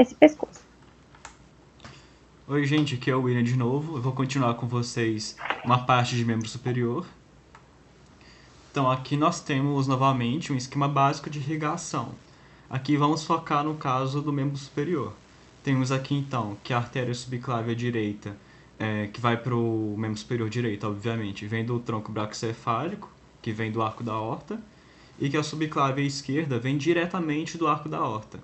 esse pescoço. Oi, gente, aqui é o William de novo. Eu vou continuar com vocês uma parte de membro superior. Então, aqui nós temos novamente um esquema básico de irrigação. Aqui vamos focar no caso do membro superior. Temos aqui então que a artéria subclávia direita, que vai para o membro superior direito, obviamente, vem do tronco braquicefálico, que vem do arco da aorta, e que a subclávia esquerda vem diretamente do arco da aorta.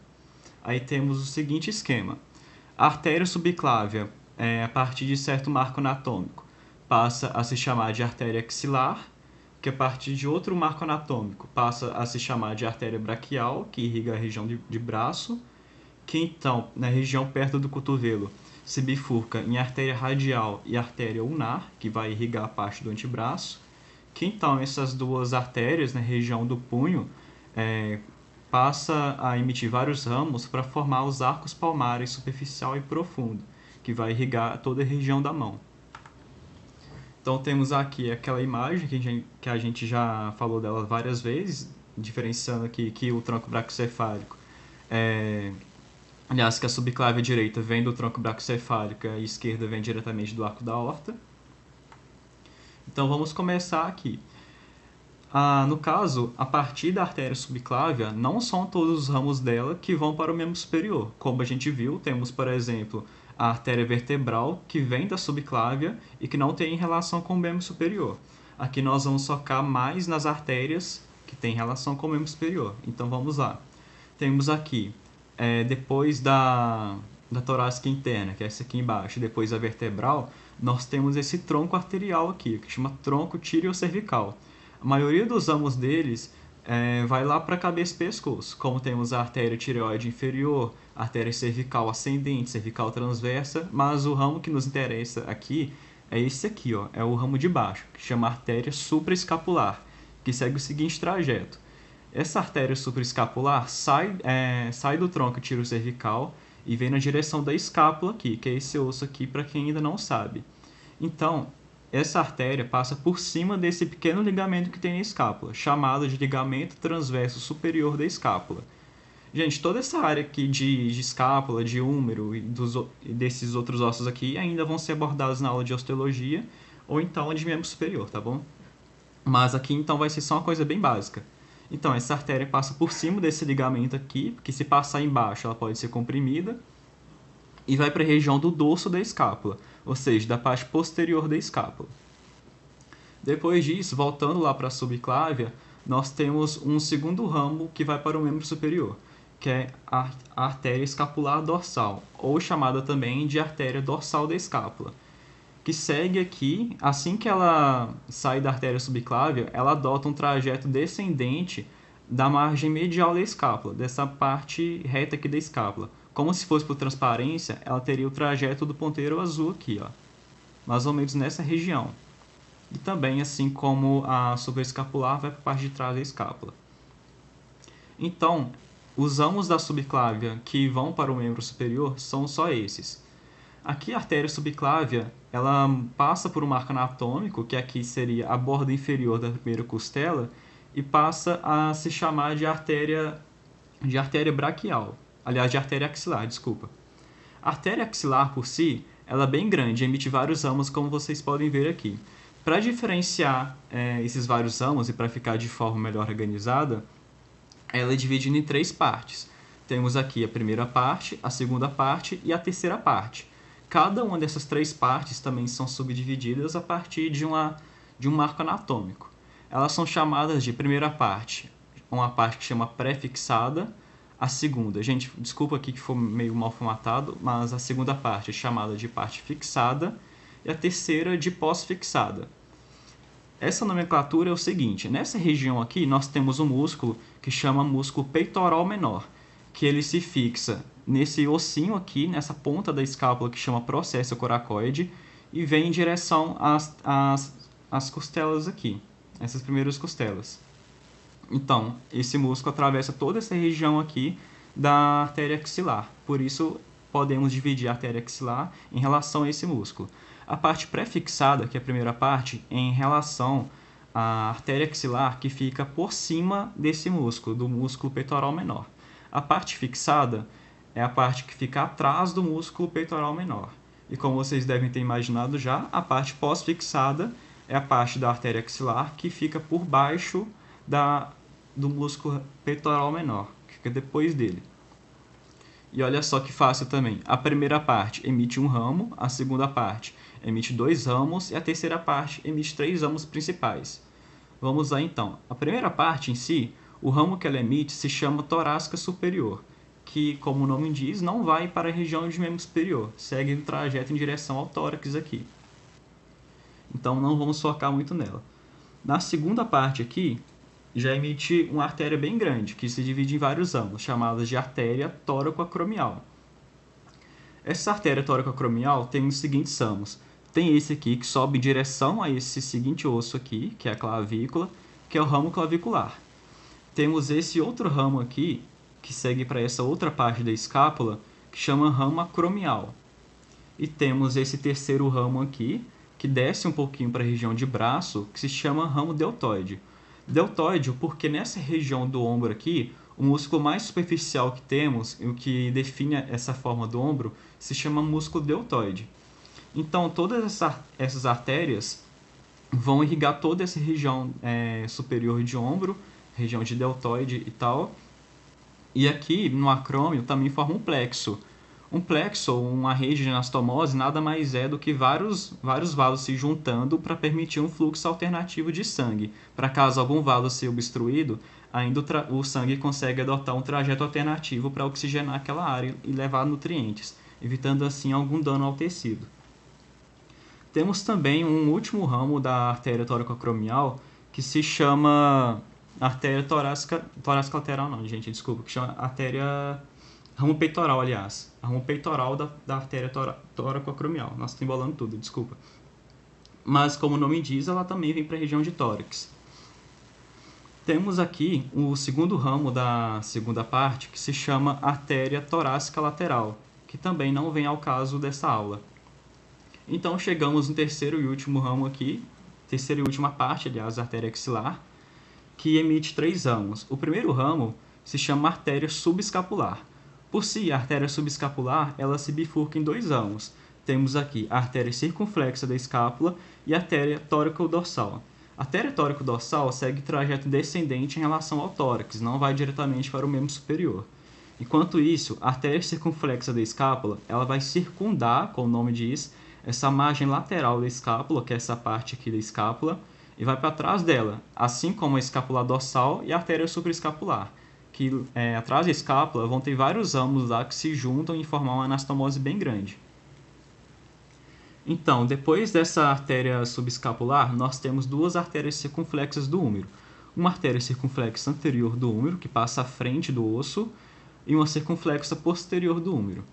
Aí temos o seguinte esquema. A artéria subclávia, a partir de certo marco anatômico, passa a se chamar de artéria axilar, que a partir de outro marco anatômico passa a se chamar de artéria braquial, que irriga a região de braço, que então, na região perto do cotovelo, se bifurca em artéria radial e artéria ulnar, que vai irrigar a parte do antebraço, que então essas duas artérias na região do punho passa a emitir vários ramos para formar os arcos palmares superficial e profundo, que vai irrigar toda a região da mão. Então temos aqui aquela imagem que a gente já falou dela várias vezes, diferenciando aqui que o tronco braquicefálico aliás, que a subclávia direita vem do tronco braquicefálico e a esquerda vem diretamente do arco da aorta. Então vamos começar aqui. No caso, a partir da artéria subclávia, não são todos os ramos dela que vão para o membro superior. Como a gente viu, temos, por exemplo, a artéria vertebral, que vem da subclávia e que não tem relação com o membro superior. Aqui nós vamos focar mais nas artérias que têm relação com o membro superior. Então vamos lá. Temos aqui, depois da torácica interna, que é essa aqui embaixo, depois a vertebral, nós temos esse tronco arterial aqui, que chama tronco tireocervical. A maioria dos ramos deles vai lá para a cabeça e pescoço, como temos a artéria tireoide inferior, a artéria cervical ascendente, cervical transversa, mas o ramo que nos interessa aqui é esse aqui, ó, é o ramo de baixo, que chama artéria supraescapular, que segue o seguinte trajeto. Essa artéria supraescapular sai do tronco tireocervical e vem na direção da escápula aqui, que é esse osso aqui para quem ainda não sabe. Então, essa artéria passa por cima desse pequeno ligamento que tem na escápula, chamado de ligamento transverso superior da escápula. Gente, toda essa área aqui de escápula, de húmero e desses outros ossos aqui ainda vão ser abordados na aula de osteologia ou então de membro superior, tá bom? Mas aqui então vai ser só uma coisa bem básica. Então, essa artéria passa por cima desse ligamento aqui, porque se passar embaixo ela pode ser comprimida, e vai para a região do dorso da escápula, ou seja, da parte posterior da escápula. Depois disso, voltando lá para a subclávia, nós temos um segundo ramo que vai para o membro superior, que é a artéria escapular dorsal, ou chamada também de artéria dorsal da escápula, que segue aqui, assim que ela sai da artéria subclávia, ela adota um trajeto descendente da margem medial da escápula, dessa parte reta aqui da escápula. Como se fosse por transparência, ela teria o trajeto do ponteiro azul aqui, ó, mais ou menos nessa região. E também, assim como a supraescapular, vai para a parte de trás da escápula. Então, os ramos da subclávia que vão para o membro superior são só esses. Aqui a artéria subclávia, ela passa por um marco anatômico, que aqui seria a borda inferior da primeira costela, e passa a se chamar de artéria braquial. Aliás, de artéria axilar, desculpa. A artéria axilar, por si, ela é bem grande, emite vários ramos, como vocês podem ver aqui. Para diferenciar esses vários ramos e para ficar de forma melhor organizada, ela é dividida em três partes. Temos aqui a primeira parte, a segunda parte e a terceira parte. Cada uma dessas três partes também são subdivididas a partir de um marco anatômico. Elas são chamadas de primeira parte, uma parte que chama pré-fixada, a segunda, gente, desculpa aqui que foi meio mal formatado, mas a segunda parte é chamada de parte fixada e a terceira de pós-fixada. Essa nomenclatura é o seguinte, nessa região aqui nós temos um músculo que chama músculo peitoral menor, que ele se fixa nesse ossinho aqui, nessa ponta da escápula que chama processo coracoide, e vem em direção às costelas aqui, essas primeiras costelas. Então, esse músculo atravessa toda essa região aqui da artéria axilar, por isso podemos dividir a artéria axilar em relação a esse músculo. A parte pré-fixada, que é a primeira parte, é em relação à artéria axilar que fica por cima desse músculo, do músculo peitoral menor. A parte fixada é a parte que fica atrás do músculo peitoral menor. E como vocês devem ter imaginado já, a parte pós-fixada é a parte da artéria axilar que fica por baixo do músculo peitoral menor, que fica depois dele. E olha só que fácil também. A primeira parte emite um ramo, a segunda parte emite 2 ramos e a terceira parte emite 3 ramos principais. Vamos lá então. A primeira parte em si, o ramo que ela emite se chama torácica superior, que, como o nome diz, não vai para a região de membro superior, segue o trajeto em direção ao tórax aqui. Então não vamos focar muito nela. Na segunda parte aqui, já emite uma artéria bem grande, que se divide em vários ramos, chamadas de artéria tóraco-acromial. Essa artéria tóraco-acromial tem os seguintes ramos. Tem esse aqui que sobe em direção a esse seguinte osso aqui, que é a clavícula, que é o ramo clavicular. Temos esse outro ramo aqui, que segue para essa outra parte da escápula, que chama ramo acromial. E temos esse terceiro ramo aqui, que desce um pouquinho para a região de braço, que se chama ramo deltoide. Deltoide porque nessa região do ombro aqui, o músculo mais superficial que temos, o que define essa forma do ombro, se chama músculo deltoide. Então, todas essas artérias vão irrigar toda essa região superior de ombro, região de deltoide e tal. E aqui, no acrômio, também forma um plexo. Um plexo, ou uma rede de anastomose, nada mais é do que vários vasos se juntando para permitir um fluxo alternativo de sangue. Para caso algum vaso seja obstruído, ainda o sangue consegue adotar um trajeto alternativo para oxigenar aquela área e levar nutrientes, evitando assim algum dano ao tecido. Temos também um último ramo da artéria tóraco-acromial, que se chama artéria torácica lateral, não, gente, desculpa, que chama artéria ramo peitoral, aliás. Ramo peitoral da artéria tóraco-acromial. Nossa, estou embolando tudo, desculpa. Mas, como o nome diz, ela também vem para a região de tórax. Temos aqui o segundo ramo da segunda parte, que se chama artéria torácica lateral, que também não vem ao caso dessa aula. Então, chegamos no terceiro e último ramo aqui, terceira e última parte, aliás, a artéria axilar, que emite 3 ramos. O primeiro ramo se chama artéria subescapular. Por si, a artéria subescapular, ela se bifurca em 2 ramos. Temos aqui a artéria circunflexa da escápula e a artéria tóraco-dorsal. A artéria tóraco-dorsal segue trajeto descendente em relação ao tórax, não vai diretamente para o membro superior. Enquanto isso, a artéria circunflexa da escápula, ela vai circundar, como o nome diz, essa margem lateral da escápula, que é essa parte aqui da escápula, e vai para trás dela, assim como a escápula dorsal e a artéria supraescapular, que atrás da escápula vão ter vários ramos lá que se juntam e formam uma anastomose bem grande. Então, depois dessa artéria subescapular, nós temos 2 artérias circunflexas do húmero. Uma artéria circunflexa anterior do húmero, que passa à frente do osso, e uma circunflexa posterior do húmero.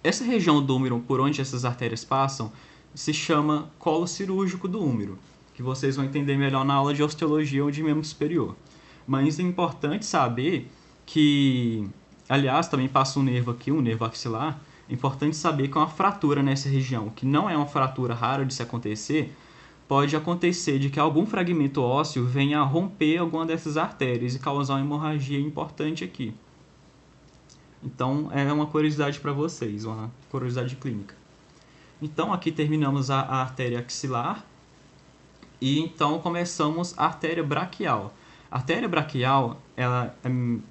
Essa região do húmero por onde essas artérias passam se chama colo cirúrgico do húmero, que vocês vão entender melhor na aula de osteologia ou de membro superior. Mas é importante saber que, aliás, também passa um nervo aqui, um nervo axilar. É importante saber que uma fratura nessa região, que não é uma fratura rara de se acontecer, pode acontecer de que algum fragmento ósseo venha a romper alguma dessas artérias e causar uma hemorragia importante aqui. Então, é uma curiosidade para vocês, uma curiosidade clínica. Então, aqui terminamos a artéria axilar e então começamos a artéria braquial. A artéria braquial,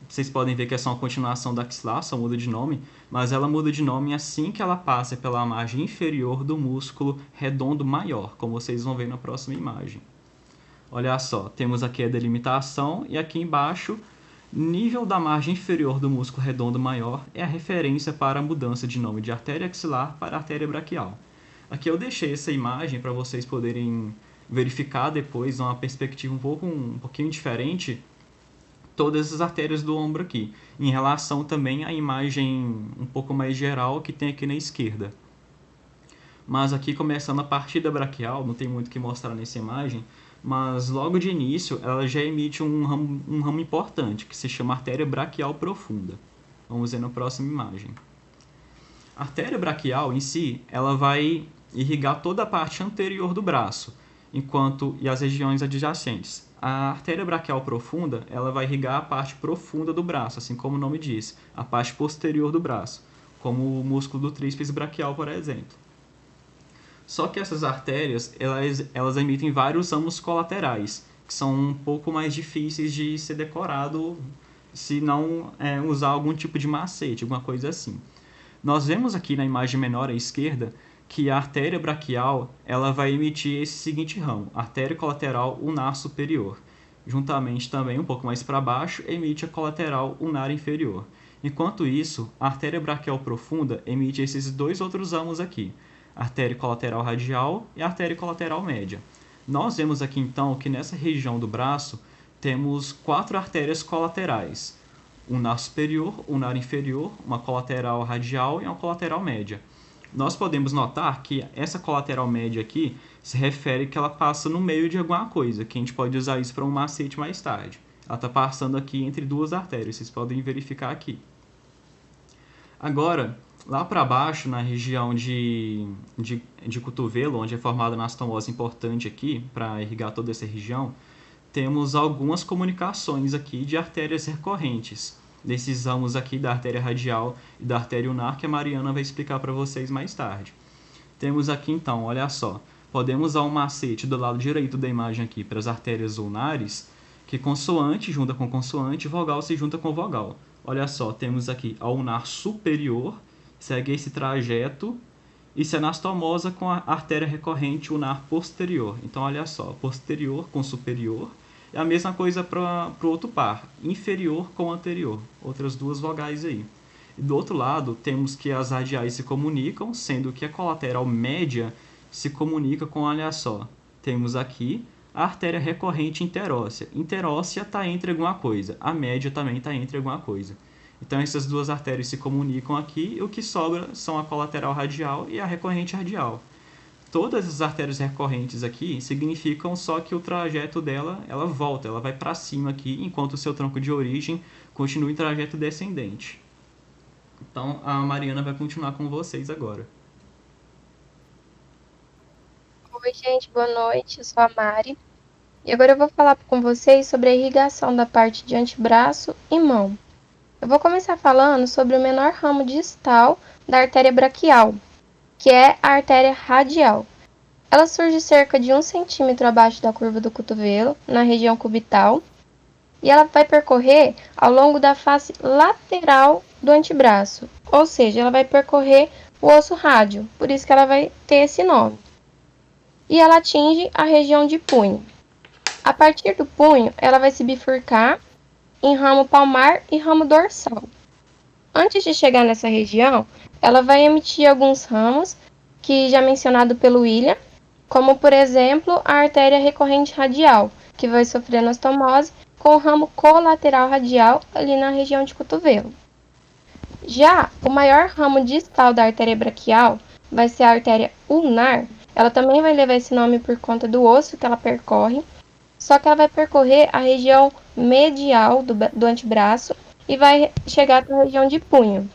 vocês podem ver que é só uma continuação da axilar, só muda de nome, mas ela muda de nome assim que ela passa pela margem inferior do músculo redondo maior, como vocês vão ver na próxima imagem. Olha só, temos aqui a delimitação e aqui embaixo, nível da margem inferior do músculo redondo maior é a referência para a mudança de nome de artéria axilar para artéria braquial. Aqui eu deixei essa imagem para vocês poderem verificar depois, uma perspectiva um pouquinho diferente, todas as artérias do ombro aqui, em relação também à imagem um pouco mais geral que tem aqui na esquerda. Mas aqui começando a partir da braquial, não tem muito o que mostrar nessa imagem, mas logo de início ela já emite um ramo importante, que se chama artéria braquial profunda. Vamos ver na próxima imagem. A artéria braquial em si, ela vai irrigar toda a parte anterior do braço. e as regiões adjacentes. A artéria braquial profunda, ela vai irrigar a parte profunda do braço, assim como o nome diz, a parte posterior do braço, como o músculo do tríceps braquial, por exemplo. Só que essas artérias, elas emitem vários ramos colaterais, que são um pouco mais difíceis de ser decorado se não usar algum tipo de macete, alguma coisa assim. Nós vemos aqui na imagem menor à esquerda que a artéria braquial ela vai emitir esse seguinte ramo, artéria colateral ulnar superior. Juntamente também, um pouco mais para baixo, emite a colateral ulnar inferior. Enquanto isso, a artéria braquial profunda emite esses dois outros ramos aqui, a artéria colateral radial e a artéria colateral média. Nós vemos aqui então que nessa região do braço temos 4 artérias colaterais, ulnar superior, ulnar inferior, uma colateral radial e uma colateral média. Nós podemos notar que essa colateral média aqui se refere que ela passa no meio de alguma coisa, que a gente pode usar isso para um macete mais tarde. Ela está passando aqui entre duas artérias, vocês podem verificar aqui. Agora, lá para baixo, na região de cotovelo, onde é formada a anastomose importante aqui, para irrigar toda essa região, temos algumas comunicações aqui de artérias recorrentes, desses ramos aqui da artéria radial e da artéria ulnar, que a Mariana vai explicar para vocês mais tarde. Temos aqui então, olha só, podemos usar um macete do lado direito da imagem aqui para as artérias ulnares, que consoante junta com consoante, vogal se junta com vogal. Olha só, temos aqui a ulnar superior, segue esse trajeto e se anastomosa com a artéria recorrente ulnar posterior. Então, olha só, posterior com superior. É a mesma coisa para o outro par, inferior com anterior, outras duas vogais aí. E do outro lado, temos que as radiais se comunicam, sendo que a colateral média se comunica com, olha só, temos aqui a artéria recorrente interóssea. Interóssea está entre alguma coisa, a média também está entre alguma coisa. Então, essas duas artérias se comunicam aqui e o que sobra são a colateral radial e a recorrente radial. Todas as artérias recorrentes aqui significam só que o trajeto dela, ela volta, ela vai para cima aqui, enquanto o seu tronco de origem continua em trajeto descendente. Então, a Mariana vai continuar com vocês agora. Oi, gente, boa noite, eu sou a Mari. E agora eu vou falar com vocês sobre a irrigação da parte de antebraço e mão. Eu vou começar falando sobre o menor ramo distal da artéria braquial, que é a artéria radial. Ela surge cerca de 1 centímetro abaixo da curva do cotovelo, na região cubital, e ela vai percorrer ao longo da face lateral do antebraço, ou seja, ela vai percorrer o osso rádio, por isso que ela vai ter esse nome. E ela atinge a região de punho. A partir do punho, ela vai se bifurcar em ramo palmar e ramo dorsal. Antes de chegar nessa região, ela vai emitir alguns ramos, que já mencionado pelo William, como por exemplo a artéria recorrente radial, que vai sofrer anastomose com o ramo colateral radial ali na região de cotovelo. Já o maior ramo distal da artéria braquial vai ser a artéria ulnar. Ela também vai levar esse nome por conta do osso que ela percorre, só que ela vai percorrer a região medial do antebraço e vai chegar até a região de punho.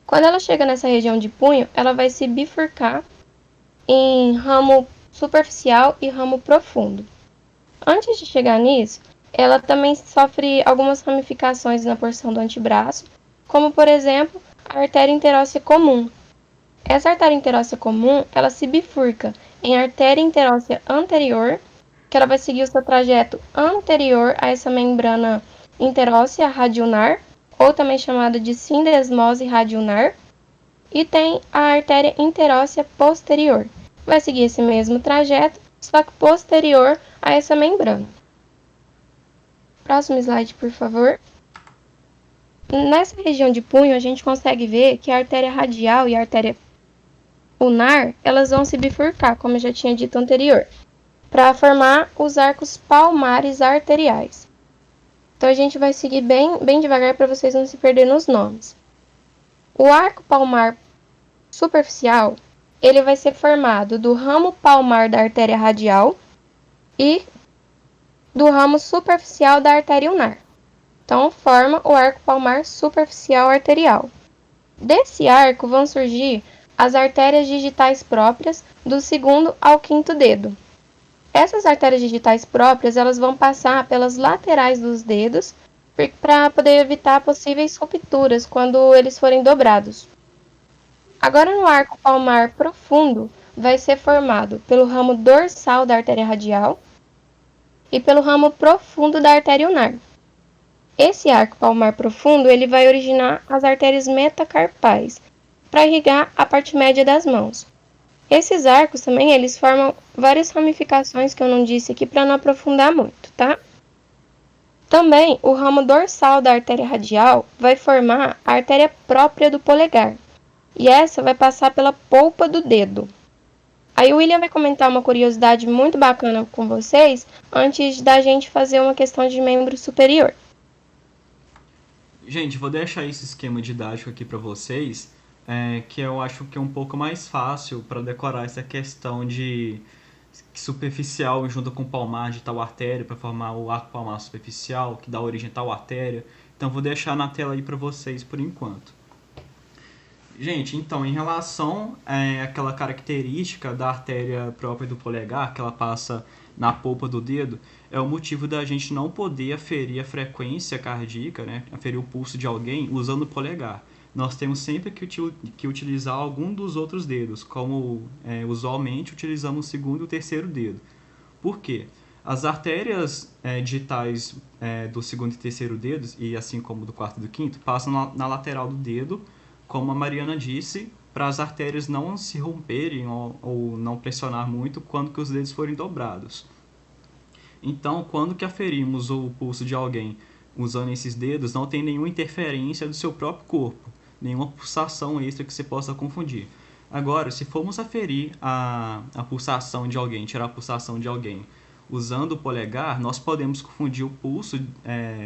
Quando ela chega nessa região de punho, ela vai se bifurcar em ramo superficial e ramo profundo. Antes de chegar nisso, ela também sofre algumas ramificações na porção do antebraço, como por exemplo a artéria interóssea comum. Essa artéria interóssea comum, ela se bifurca em artéria interóssea anterior, que ela vai seguir o seu trajeto anterior a essa membrana interóssea radulnar, ou também chamada de sindesmose radulnar, e tem a artéria interóssea posterior. Vai seguir esse mesmo trajeto, só que posterior a essa membrana. Próximo slide, por favor. Nessa região de punho, a gente consegue ver que a artéria radial e a artéria ulnar, elas vão se bifurcar, como eu já tinha dito anterior, para formar os arcos palmares arteriais. Então, a gente vai seguir bem devagar para vocês não se perderem nos nomes. O arco palmar superficial, ele vai ser formado do ramo palmar da artéria radial e do ramo superficial da artéria ulnar. Então, forma o arco palmar superficial arterial. Desse arco vão surgir as artérias digitais próprias do segundo ao quinto dedo. Essas artérias digitais próprias, elas vão passar pelas laterais dos dedos para poder evitar possíveis rupturas quando eles forem dobrados. Agora, no arco palmar profundo, vai ser formado pelo ramo dorsal da artéria radial e pelo ramo profundo da artéria ulnar. Esse arco palmar profundo, ele vai originar as artérias metacarpais, para irrigar a parte média das mãos. Esses arcos também, eles formam várias ramificações que eu não disse aqui para não aprofundar muito, tá? Também, o ramo dorsal da artéria radial vai formar a artéria própria do polegar. E essa vai passar pela polpa do dedo. Aí o William vai comentar uma curiosidade muito bacana com vocês, antes da gente fazer uma questão de membro superior. Gente, vou deixar esse esquema didático aqui para vocês, que eu acho que é um pouco mais fácil para decorar essa questão de superficial junto com o palmar de tal artéria para formar o arco palmar superficial, que dá origem a tal artéria. Então vou deixar na tela aí para vocês por enquanto. Gente, então, em relação àquela característica da artéria própria do polegar, que ela passa na polpa do dedo, é o motivo da gente não poder aferir a frequência cardíaca, né, aferir o pulso de alguém usando o polegar. Nós temos sempre que utilizar algum dos outros dedos, como usualmente utilizamos o segundo e o terceiro dedo. Por quê? As artérias digitais do segundo e terceiro dedos, e assim como do quarto e do quinto, passam na lateral do dedo, como a Mariana disse, para as artérias não se romperem ou não pressionar muito quando que os dedos forem dobrados. Então, quando que aferimos o pulso de alguém usando esses dedos, não tem nenhuma interferência do seu próprio corpo, nenhuma pulsação extra que se possa confundir. Agora, se formos aferir a pulsação de alguém, tirar a pulsação de alguém usando o polegar, nós podemos confundir o pulso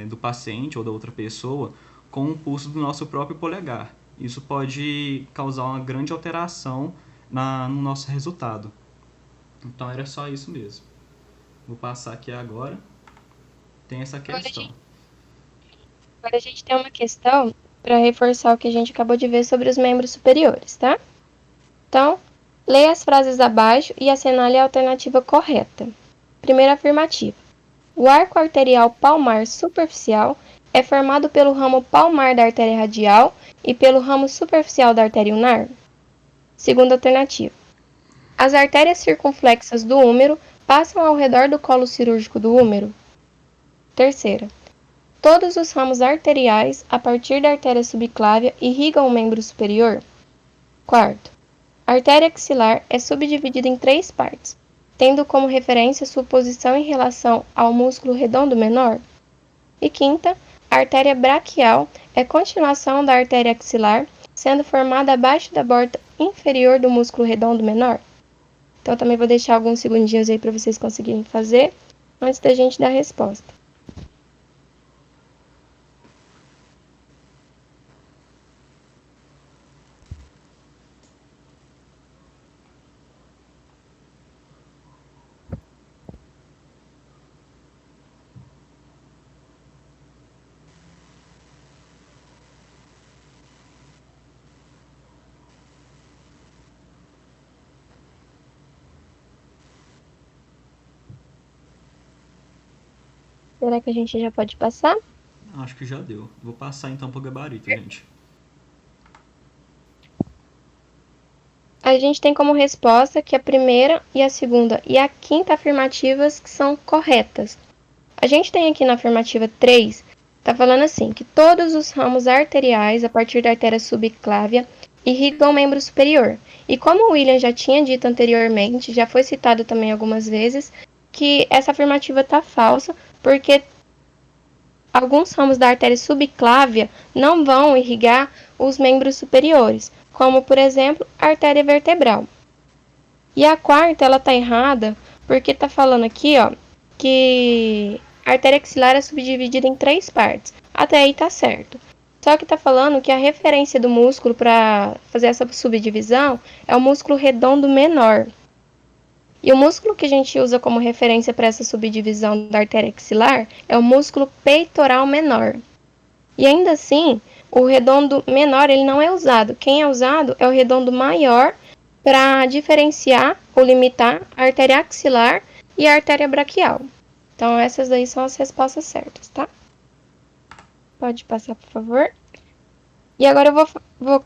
do paciente ou da outra pessoa com o pulso do nosso próprio polegar. Isso pode causar uma grande alteração no nosso resultado. Então era só isso mesmo. Vou passar aqui agora. Tem essa questão. Agora a gente tem uma questão para reforçar o que a gente acabou de ver sobre os membros superiores, tá? Então, leia as frases abaixo e assinale a alternativa correta. Primeira afirmativa. O arco arterial palmar superficial é formado pelo ramo palmar da artéria radial e pelo ramo superficial da artéria ulnar? Segunda alternativa. As artérias circunflexas do úmero passam ao redor do colo cirúrgico do úmero? Terceira. Todos os ramos arteriais, a partir da artéria subclávia, irrigam o membro superior? Quarto. A artéria axilar é subdividida em 3 partes, tendo como referência sua posição em relação ao músculo redondo menor? E quinta. A artéria braquial é continuação da artéria axilar, sendo formada abaixo da borda inferior do músculo redondo menor? Então, eu também vou deixar alguns segundinhos aí para vocês conseguirem fazer, antes da gente dar a resposta. Será que a gente já pode passar? Acho que já deu. Vou passar então pro gabarito, gente. A gente tem como resposta que a primeira e a segunda e a quinta afirmativas que são corretas. A gente tem aqui na afirmativa 3, tá falando assim, que todos os ramos arteriais, a partir da artéria subclávia, irrigam o membro superior. E como o William já tinha dito anteriormente, já foi citado também algumas vezes, que essa afirmativa está falsa, porque alguns ramos da artéria subclávia não vão irrigar os membros superiores, como, por exemplo, a artéria vertebral. E a quarta, ela está errada, porque está falando aqui, ó, que a artéria axilar é subdividida em 3 partes. Até aí está certo. Só que está falando que a referência do músculo para fazer essa subdivisão é o músculo redondo menor. E o músculo que a gente usa como referência para essa subdivisão da artéria axilar é o músculo peitoral menor. E ainda assim, o redondo menor ele não é usado. Quem é usado é o redondo maior para diferenciar ou limitar a artéria axilar e a artéria braquial. Então, essas aí são as respostas certas, tá? Pode passar, por favor. E agora eu vou